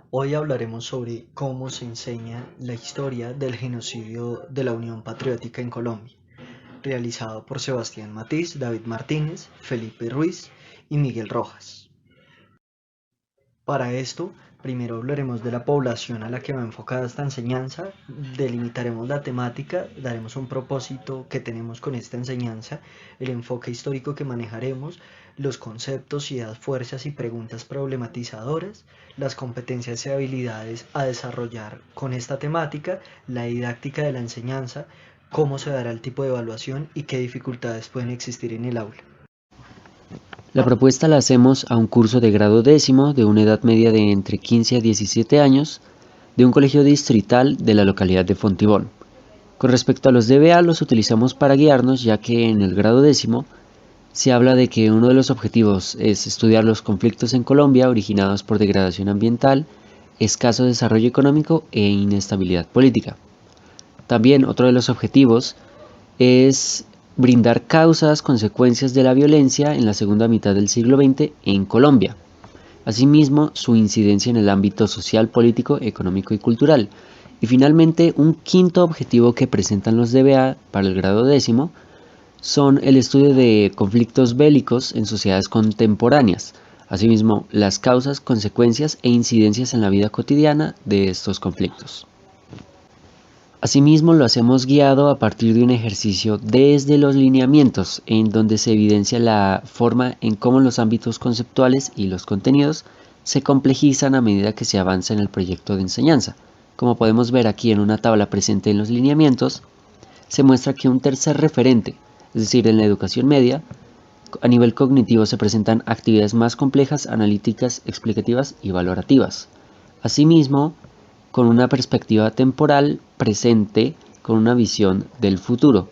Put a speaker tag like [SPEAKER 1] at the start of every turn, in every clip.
[SPEAKER 1] Hoy hablaremos sobre cómo se enseña la historia del genocidio de la Unión Patriótica en Colombia, realizado por Sebastián Matiz, David Martínez, Felipe Ruiz y Miguel Rojas. Para esto, primero hablaremos de la población a la que va enfocada esta enseñanza, delimitaremos la temática, daremos un propósito que tenemos con esta enseñanza, el enfoque histórico que manejaremos, los conceptos, ideas, fuerzas y preguntas problematizadoras, las competencias y habilidades a desarrollar con esta temática, la didáctica de la enseñanza, cómo se dará el tipo de evaluación y qué dificultades pueden existir en el aula.
[SPEAKER 2] La propuesta la hacemos a un curso de grado décimo de una edad media de entre 15 a 17 años de un colegio distrital de la localidad de Fontibón. Con respecto a los DBA los utilizamos para guiarnos, ya que en el grado décimo se habla de que uno de los objetivos es estudiar los conflictos en Colombia originados por degradación ambiental, escaso desarrollo económico e inestabilidad política. También otro de los objetivos es brindar causas, consecuencias de la violencia en la segunda mitad del siglo XX en Colombia. Asimismo, su incidencia en el ámbito social, político, económico y cultural. Y finalmente, un quinto objetivo que presentan los DBA para el grado décimo son el estudio de conflictos bélicos en sociedades contemporáneas. Asimismo, las causas, consecuencias e incidencias en la vida cotidiana de estos conflictos. Asimismo, lo hacemos guiado a partir de un ejercicio desde los lineamientos, en donde se evidencia la forma en cómo los ámbitos conceptuales y los contenidos se complejizan a medida que se avanza en el proyecto de enseñanza. Como podemos ver aquí en una tabla presente en los lineamientos, se muestra que un tercer referente, es decir, en la educación media, a nivel cognitivo se presentan actividades más complejas, analíticas, explicativas y valorativas. Asimismo, con una perspectiva temporal presente con una visión del futuro.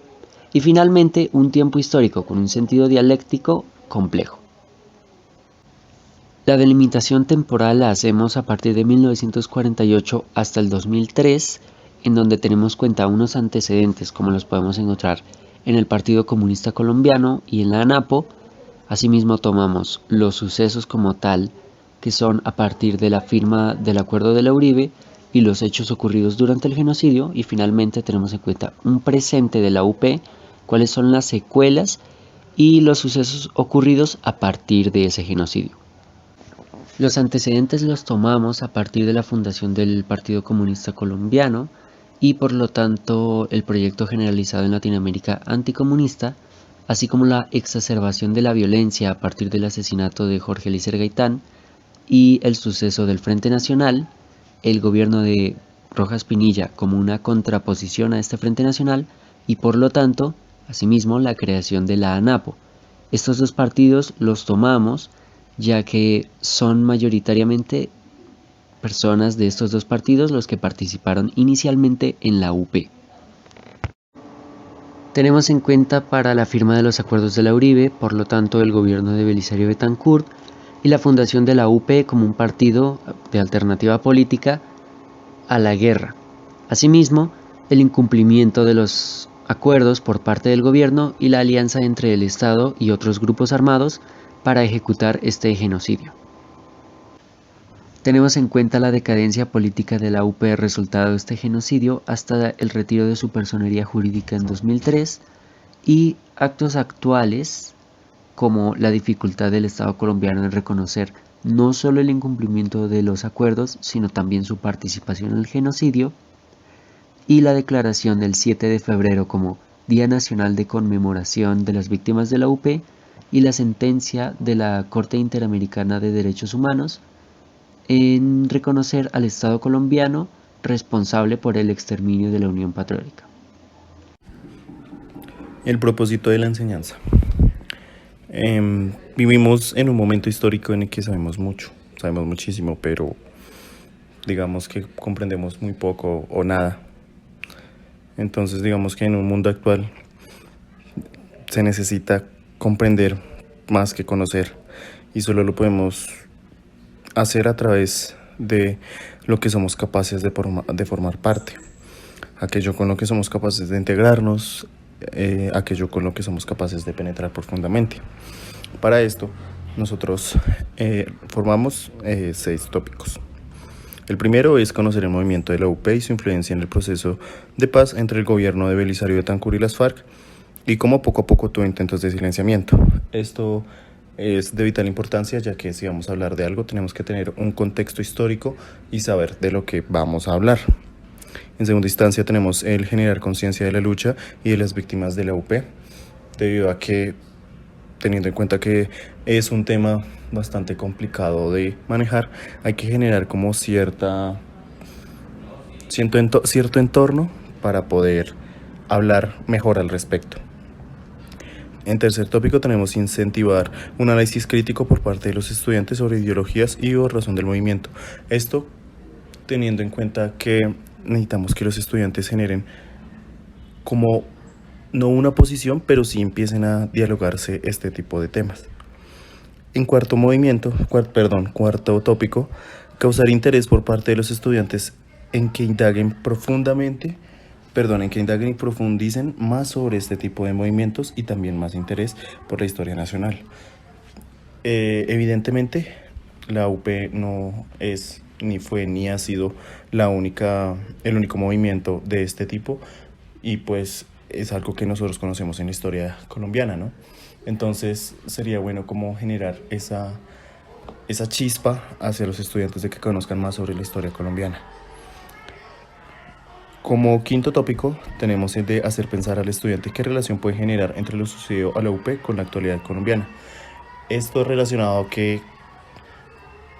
[SPEAKER 2] Y finalmente, un tiempo histórico con un sentido dialéctico complejo. La delimitación temporal la hacemos a partir de 1948 hasta el 2003, en donde tenemos cuenta unos antecedentes como los podemos encontrar en el Partido Comunista Colombiano y en la ANAPO. Asimismo tomamos los sucesos como tal, que son a partir de la firma del Acuerdo de la Uribe y los hechos ocurridos durante el genocidio, y finalmente tenemos en cuenta un presente de la UP, cuáles son las secuelas y los sucesos ocurridos a partir de ese genocidio. Los antecedentes los tomamos a partir de la fundación del Partido Comunista Colombiano y por lo tanto el proyecto generalizado en Latinoamérica anticomunista, así como la exacerbación de la violencia a partir del asesinato de Jorge Eliezer Gaitán y el suceso del Frente Nacional, el gobierno de Rojas Pinilla como una contraposición a este Frente Nacional y por lo tanto, asimismo, la creación de la ANAPO. Estos dos partidos los tomamos ya que son mayoritariamente personas de estos dos partidos los que participaron inicialmente en la UP. Tenemos en cuenta para la firma de los acuerdos de la Uribe, por lo tanto el gobierno de Belisario Betancur, y la fundación de la UP como un partido de alternativa política a la guerra. Asimismo, el incumplimiento de los acuerdos por parte del gobierno y la alianza entre el Estado y otros grupos armados para ejecutar este genocidio. Tenemos en cuenta la decadencia política de la UP resultado de este genocidio hasta el retiro de su personería jurídica en 2003 y actos actuales como la dificultad del Estado colombiano en reconocer no solo el incumplimiento de los acuerdos, sino también su participación en el genocidio, y la declaración del 7 de febrero como Día Nacional de Conmemoración de las Víctimas de la UP y la sentencia de la Corte Interamericana de Derechos Humanos en reconocer al Estado colombiano responsable por el exterminio de la Unión Patriótica.
[SPEAKER 3] El propósito de la enseñanza. Vivimos en un momento histórico en el que sabemos mucho, sabemos muchísimo, pero digamos que comprendemos muy poco o nada. Entonces digamos que en un mundo actual se necesita comprender más que conocer, y solo lo podemos hacer a través de lo que somos capaces de formar parte, aquello con lo que somos capaces de integrarnos, aquello con lo que somos capaces de penetrar profundamente. Para esto nosotros formamos 6 tópicos. El primero es conocer el movimiento de la UP y su influencia en el proceso de paz entre el gobierno de Belisario Betancur y las FARC, y cómo poco a poco tuvo intentos de silenciamiento. Esto es de vital importancia, ya que si vamos a hablar de algo tenemos que tener un contexto histórico y saber de lo que vamos a hablar. En segunda instancia tenemos el generar conciencia de la lucha y de las víctimas de la UP, debido a que, teniendo en cuenta que es un tema bastante complicado de manejar, hay que generar como cierto entorno para poder hablar mejor al respecto. En tercer tópico tenemos incentivar un análisis crítico por parte de los estudiantes sobre ideologías y o razón del movimiento. Esto teniendo en cuenta que necesitamos que los estudiantes generen como no una posición, pero sí empiecen a dialogarse este tipo de temas. En cuarto tópico, causar interés por parte de los estudiantes en que indaguen y profundicen más sobre este tipo de movimientos y también más interés por la historia nacional. Evidentemente, la UP no es, ni fue, ni ha sido el único movimiento de este tipo, y pues es algo que nosotros conocemos en la historia colombiana, ¿no? Entonces sería bueno como generar esa chispa hacia los estudiantes de que conozcan más sobre la historia colombiana. Como quinto tópico tenemos el de hacer pensar al estudiante qué relación puede generar entre lo sucedido a la UP con la actualidad colombiana. Esto es relacionado a que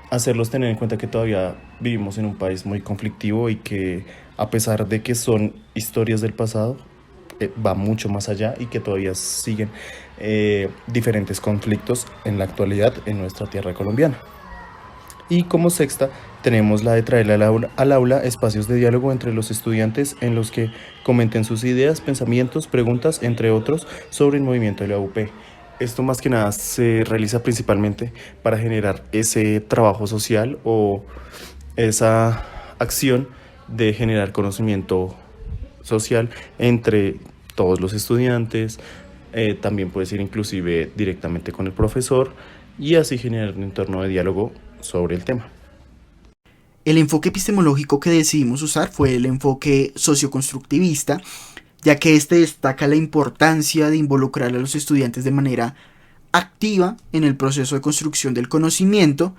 [SPEAKER 3] hacerlos tener en cuenta que todavía vivimos en un país muy conflictivo y que, a pesar de que son historias del pasado, va mucho más allá y que todavía siguen diferentes conflictos en la actualidad en nuestra tierra colombiana. Y como sexta tenemos la de traer al aula espacios de diálogo entre los estudiantes en los que comenten sus ideas, pensamientos, preguntas, entre otros, sobre el movimiento de la UP. Esto más que nada se realiza principalmente para generar ese trabajo social o esa acción de generar conocimiento social entre todos los estudiantes. También puede ser inclusive directamente con el profesor, y así generar un entorno de diálogo sobre el tema.
[SPEAKER 4] El enfoque epistemológico que decidimos usar fue el enfoque socioconstructivista, ya que este destaca la importancia de involucrar a los estudiantes de manera activa en el proceso de construcción del conocimiento,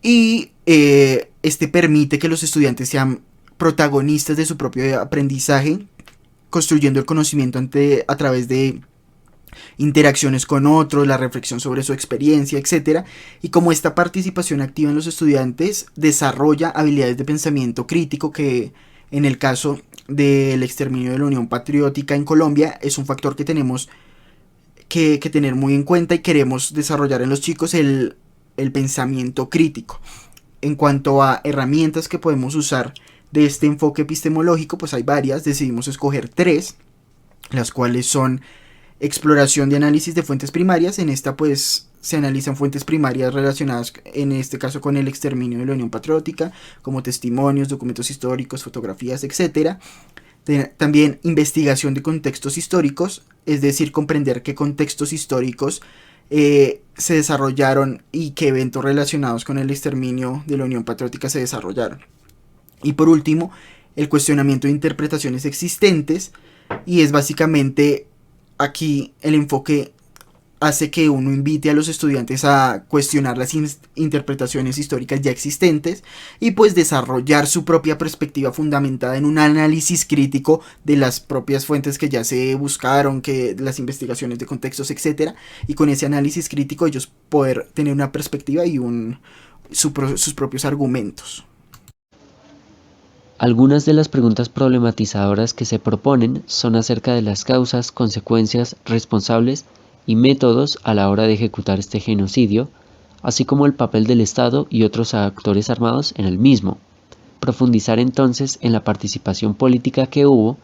[SPEAKER 4] y este permite que los estudiantes sean protagonistas de su propio aprendizaje, construyendo el conocimiento a través de interacciones con otros, la reflexión sobre su experiencia, etc. Y como esta participación activa en los estudiantes desarrolla habilidades de pensamiento crítico, que en el caso del exterminio de la Unión Patriótica en Colombia es un factor que tenemos que tener muy en cuenta, y queremos desarrollar en los chicos el pensamiento crítico. En cuanto a herramientas que podemos usar de este enfoque epistemológico, pues hay varias. Decidimos escoger 3, las cuales son exploración de análisis de fuentes primarias. En esta pues se analizan fuentes primarias relacionadas, en este caso, con el exterminio de la Unión Patriótica, como testimonios, documentos históricos, fotografías, etc. También investigación de contextos históricos, es decir, comprender qué contextos históricos se desarrollaron y qué eventos relacionados con el exterminio de la Unión Patriótica se desarrollaron. Y por último, el cuestionamiento de interpretaciones existentes, y es básicamente aquí el enfoque hace que uno invite a los estudiantes a cuestionar las interpretaciones históricas ya existentes y pues desarrollar su propia perspectiva fundamentada en un análisis crítico de las propias fuentes que ya se buscaron, que las investigaciones de contextos, etc. Y con ese análisis crítico ellos poder tener una perspectiva y sus propios argumentos.
[SPEAKER 2] Algunas de las preguntas problematizadoras que se proponen son acerca de las causas, consecuencias, responsables y métodos a la hora de ejecutar este genocidio, así como el papel del Estado y otros actores armados en el mismo. Profundizar entonces en la participación política que hubo,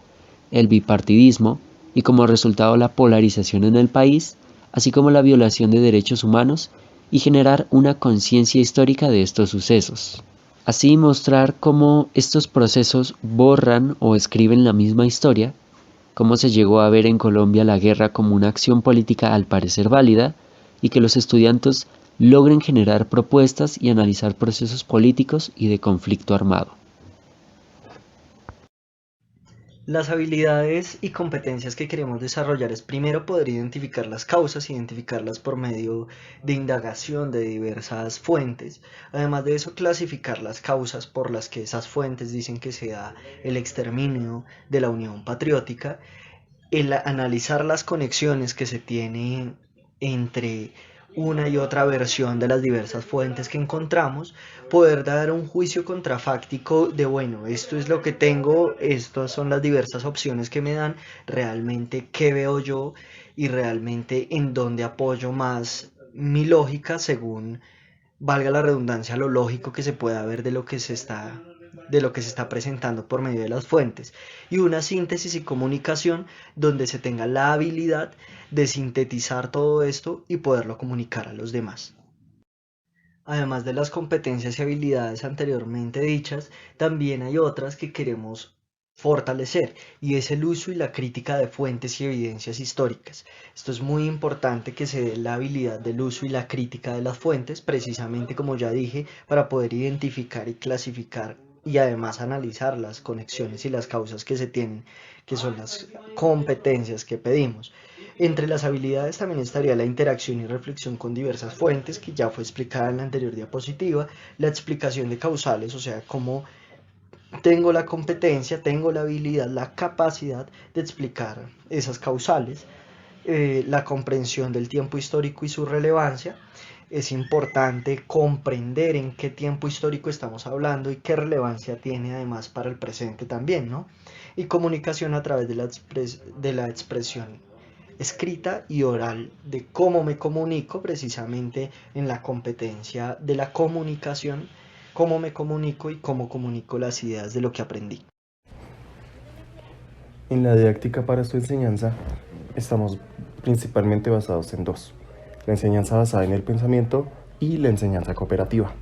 [SPEAKER 2] el bipartidismo y como resultado la polarización en el país, así como la violación de derechos humanos, y generar una conciencia histórica de estos sucesos. Así mostrar cómo estos procesos borran o escriben la misma historia, cómo se llegó a ver en Colombia la guerra como una acción política al parecer válida, y que los estudiantes logren generar propuestas y analizar procesos políticos y de conflicto armado.
[SPEAKER 1] Las habilidades y competencias que queremos desarrollar es primero poder identificar las causas, identificarlas por medio de indagación de diversas fuentes. Además de eso, clasificar las causas por las que esas fuentes dicen que se da el exterminio de la Unión Patriótica, el analizar las conexiones que se tienen entre una y otra versión de las diversas fuentes que encontramos, poder dar un juicio contrafáctico de, bueno, esto es lo que tengo, estas son las diversas opciones que me dan, realmente qué veo yo y realmente en dónde apoyo más mi lógica según, valga la redundancia, lo lógico que se pueda ver de lo que se está presentando por medio de las fuentes, y una síntesis y comunicación donde se tenga la habilidad de sintetizar todo esto y poderlo comunicar a los demás. Además de las competencias y habilidades anteriormente dichas, también hay otras que queremos fortalecer, y es el uso y la crítica de fuentes y evidencias históricas. Esto es muy importante, que se dé la habilidad del uso y la crítica de las fuentes, precisamente como ya dije, para poder identificar y clasificar y además analizar las conexiones y las causas que se tienen, que son las competencias que pedimos. Entre las habilidades también estaría la interacción y reflexión con diversas fuentes, que ya fue explicada en la anterior diapositiva, la explicación de causales, o sea, cómo tengo la competencia, tengo la habilidad, la capacidad de explicar esas causales, la comprensión del tiempo histórico y su relevancia. Es importante comprender en qué tiempo histórico estamos hablando y qué relevancia tiene además para el presente también, ¿no? Y comunicación a través de la expresión escrita y oral, de cómo me comunico, precisamente en la competencia de la comunicación, cómo me comunico y cómo comunico las ideas de lo que aprendí.
[SPEAKER 3] En la didáctica para su enseñanza estamos principalmente basados en dos: la enseñanza basada en el pensamiento y la enseñanza cooperativa.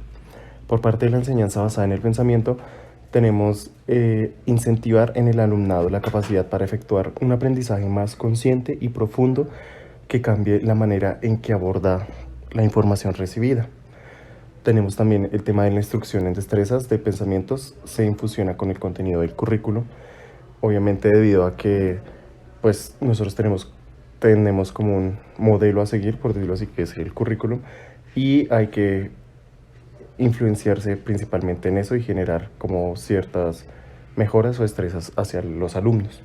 [SPEAKER 3] Por parte de la enseñanza basada en el pensamiento, tenemos incentivar en el alumnado la capacidad para efectuar un aprendizaje más consciente y profundo que cambie la manera en que aborda la información recibida. Tenemos también el tema de la instrucción en destrezas de pensamientos, se infusiona con el contenido del currículo, obviamente debido a que pues nosotros tenemos como un modelo a seguir, por decirlo así, que es el currículum, y hay que influenciarse principalmente en eso y generar como ciertas mejoras o destrezas hacia los alumnos.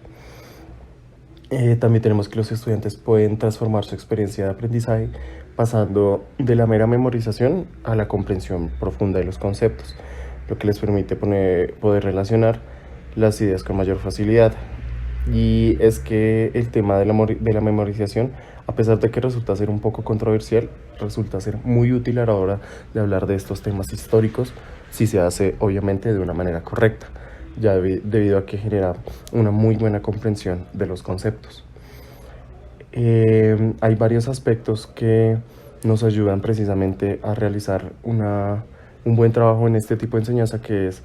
[SPEAKER 3] También tenemos que los estudiantes pueden transformar su experiencia de aprendizaje pasando de la mera memorización a la comprensión profunda de los conceptos, lo que les permite poder relacionar las ideas con mayor facilidad. Y es que el tema de la memorización, a pesar de que resulta ser un poco controversial, resulta ser muy útil a la hora de hablar de estos temas históricos, si se hace obviamente de una manera correcta, ya debido a que genera una muy buena comprensión de los conceptos. Hay varios aspectos que nos ayudan precisamente a realizar un buen trabajo en este tipo de enseñanza, que es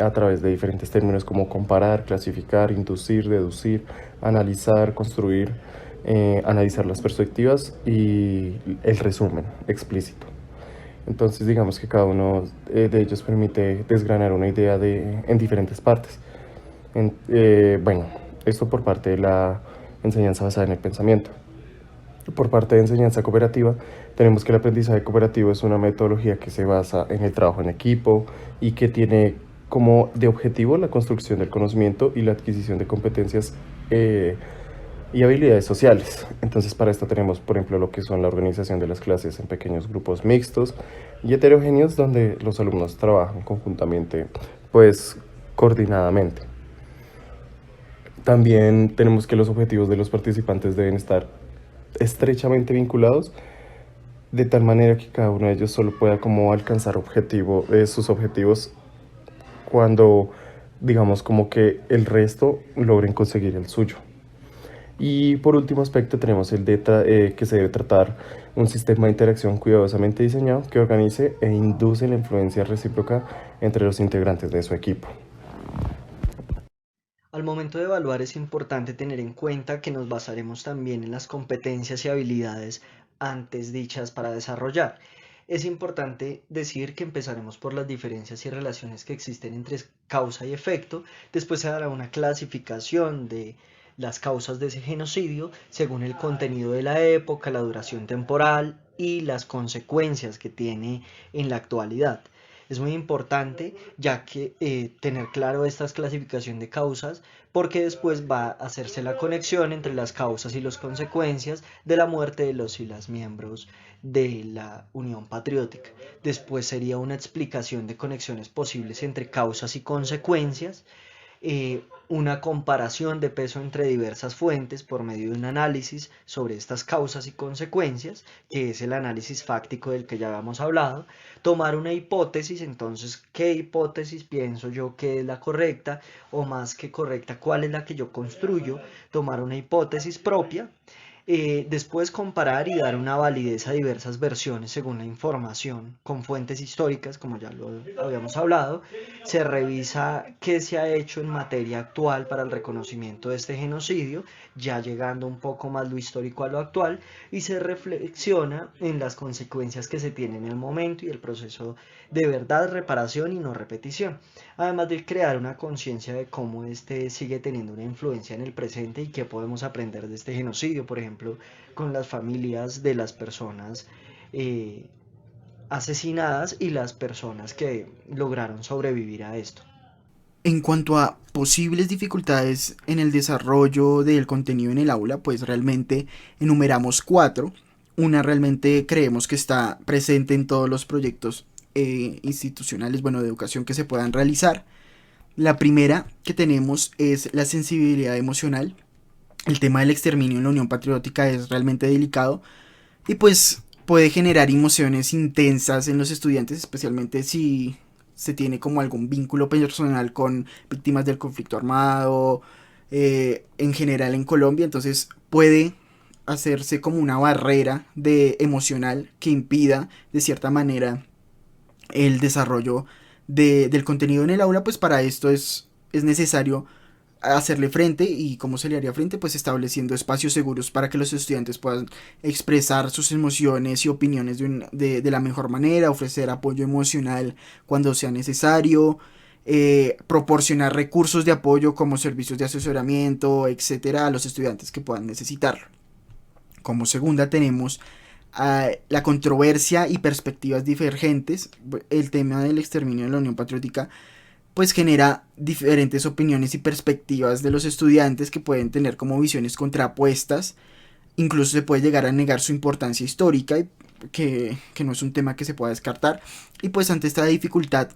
[SPEAKER 3] a través de diferentes términos como comparar, clasificar, inducir, deducir, analizar, construir, analizar las perspectivas y el resumen explícito. Entonces digamos que cada uno de ellos permite desgranar una idea en diferentes partes. Bueno, esto por parte de la enseñanza basada en el pensamiento. Por parte de enseñanza cooperativa, tenemos que el aprendizaje cooperativo es una metodología que se basa en el trabajo en equipo y que tiene como de objetivo la construcción del conocimiento y la adquisición de competencias y habilidades sociales. Entonces para esto tenemos, por ejemplo, lo que son la organización de las clases en pequeños grupos mixtos y heterogéneos, donde los alumnos trabajan conjuntamente, pues coordinadamente. También tenemos que los objetivos de los participantes deben estar estrechamente vinculados, de tal manera que cada uno de ellos solo pueda como alcanzar sus objetivos cuando digamos como que el resto logren conseguir el suyo. Y por último aspecto tenemos el de que se debe tratar un sistema de interacción cuidadosamente diseñado que organice e induce la influencia recíproca entre los integrantes de su equipo.
[SPEAKER 1] Al momento de evaluar es importante tener en cuenta que nos basaremos también en las competencias y habilidades antes dichas para desarrollar. es importante decir que empezaremos por las diferencias y relaciones que existen entre causa y efecto, después se dará una clasificación de las causas de ese genocidio según el contenido de la época, la duración temporal y las consecuencias que tiene en la actualidad. Es muy importante ya que tener claro esta clasificación de causas porque después va a hacerse la conexión entre las causas y las consecuencias de la muerte de los y las miembros de la Unión Patriótica. Después sería una explicación de conexiones posibles entre causas y consecuencias, una comparación de peso entre diversas fuentes por medio de un análisis sobre estas causas y consecuencias, que es el análisis fáctico del que ya habíamos hablado, tomar una hipótesis, entonces, ¿qué hipótesis pienso yo que es la correcta? O más que correcta, ¿cuál es la que yo construyo? Tomar una hipótesis propia. Después comparar y dar una validez a diversas versiones según la información con fuentes históricas, como ya lo habíamos hablado. Se revisa qué se ha hecho en materia actual para el reconocimiento de este genocidio, ya llegando un poco más lo histórico a lo actual, y se reflexiona en las consecuencias que se tienen en el momento y el proceso de verdad, reparación y no repetición, además de crear una conciencia de cómo este sigue teniendo una influencia en el presente y qué podemos aprender de este genocidio, por ejemplo, con las familias de las personas asesinadas y las personas que lograron sobrevivir a esto.
[SPEAKER 4] En cuanto a posibles dificultades en el desarrollo del contenido en el aula, pues realmente enumeramos 4. Una realmente creemos que está presente en todos los proyectos institucionales, de educación que se puedan realizar. La primera que tenemos es la sensibilidad emocional. El tema del exterminio en la Unión Patriótica es realmente delicado y pues puede generar emociones intensas en los estudiantes, especialmente si se tiene como algún vínculo personal con víctimas del conflicto armado, en general en Colombia. Entonces puede hacerse como una barrera emocional que impida de cierta manera el desarrollo del contenido en el aula. Pues para esto es necesario hacerle frente. ¿Y cómo se le haría frente? Pues estableciendo espacios seguros para que los estudiantes puedan expresar sus emociones y opiniones de la mejor manera, ofrecer apoyo emocional cuando sea necesario, proporcionar recursos de apoyo como servicios de asesoramiento, etcétera, a los estudiantes que puedan necesitarlo. Como segunda tenemos la controversia y perspectivas divergentes. El tema del exterminio de la Unión Patriótica pues genera diferentes opiniones y perspectivas de los estudiantes que pueden tener como visiones contrapuestas. Incluso se puede llegar a negar su importancia histórica, que no es un tema que se pueda descartar. Y pues ante esta dificultad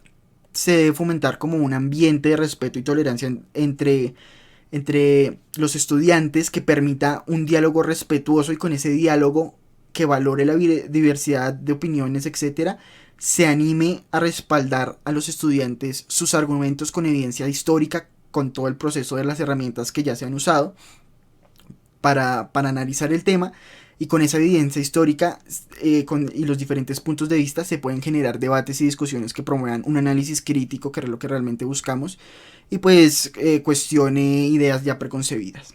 [SPEAKER 4] se debe fomentar como un ambiente de respeto y tolerancia entre los estudiantes que permita un diálogo respetuoso, y con ese diálogo que valore la diversidad de opiniones, etcétera, se anime a respaldar a los estudiantes sus argumentos con evidencia histórica, con todo el proceso de las herramientas que ya se han usado para analizar el tema. Y con esa evidencia histórica y los diferentes puntos de vista se pueden generar debates y discusiones que promuevan un análisis crítico, que es lo que realmente buscamos, y pues cuestione ideas ya preconcebidas.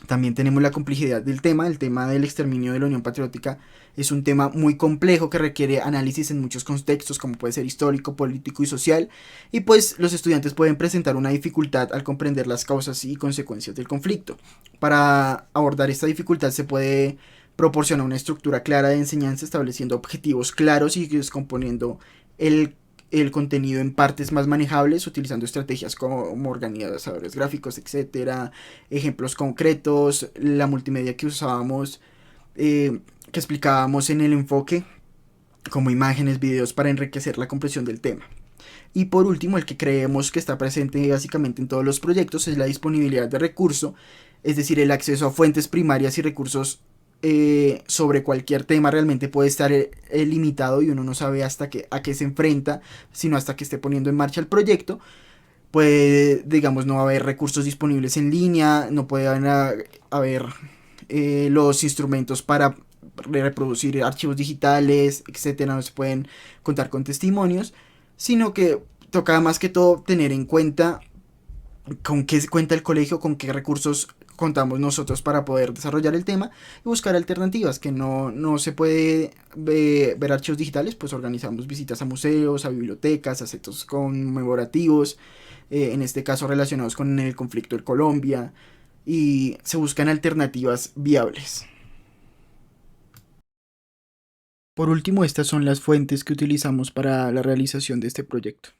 [SPEAKER 4] También tenemos la complejidad del tema. El tema del exterminio de la Unión Patriótica es un tema muy complejo que requiere análisis en muchos contextos, como puede ser histórico, político y social, y pues los estudiantes pueden presentar una dificultad al comprender las causas y consecuencias del conflicto. Para abordar esta dificultad se puede proporcionar una estructura clara de enseñanza, estableciendo objetivos claros y descomponiendo el contenido en partes más manejables, utilizando estrategias como organizadores gráficos, etcétera, ejemplos concretos, la multimedia que usábamos, que explicábamos en el enfoque, como imágenes, videos, para enriquecer la comprensión del tema. Y por último, el que creemos que está presente básicamente en todos los proyectos es la disponibilidad de recurso, es decir, el acceso a fuentes primarias y recursos sobre cualquier tema realmente puede estar limitado, y uno no sabe a qué se enfrenta, sino hasta que esté poniendo en marcha el proyecto. Puede, digamos, no haber recursos disponibles en línea, no puede haber los instrumentos para reproducir archivos digitales, etcétera, no se pueden contar con testimonios, sino que toca más que todo tener en cuenta con qué cuenta el colegio, con qué recursos contamos nosotros para poder desarrollar el tema y buscar alternativas, que no se puede ver archivos digitales, pues organizamos visitas a museos, a bibliotecas, a centros conmemorativos, en este caso relacionados con el conflicto de Colombia, y se buscan alternativas viables. Por último, estas son las fuentes que utilizamos para la realización de este proyecto.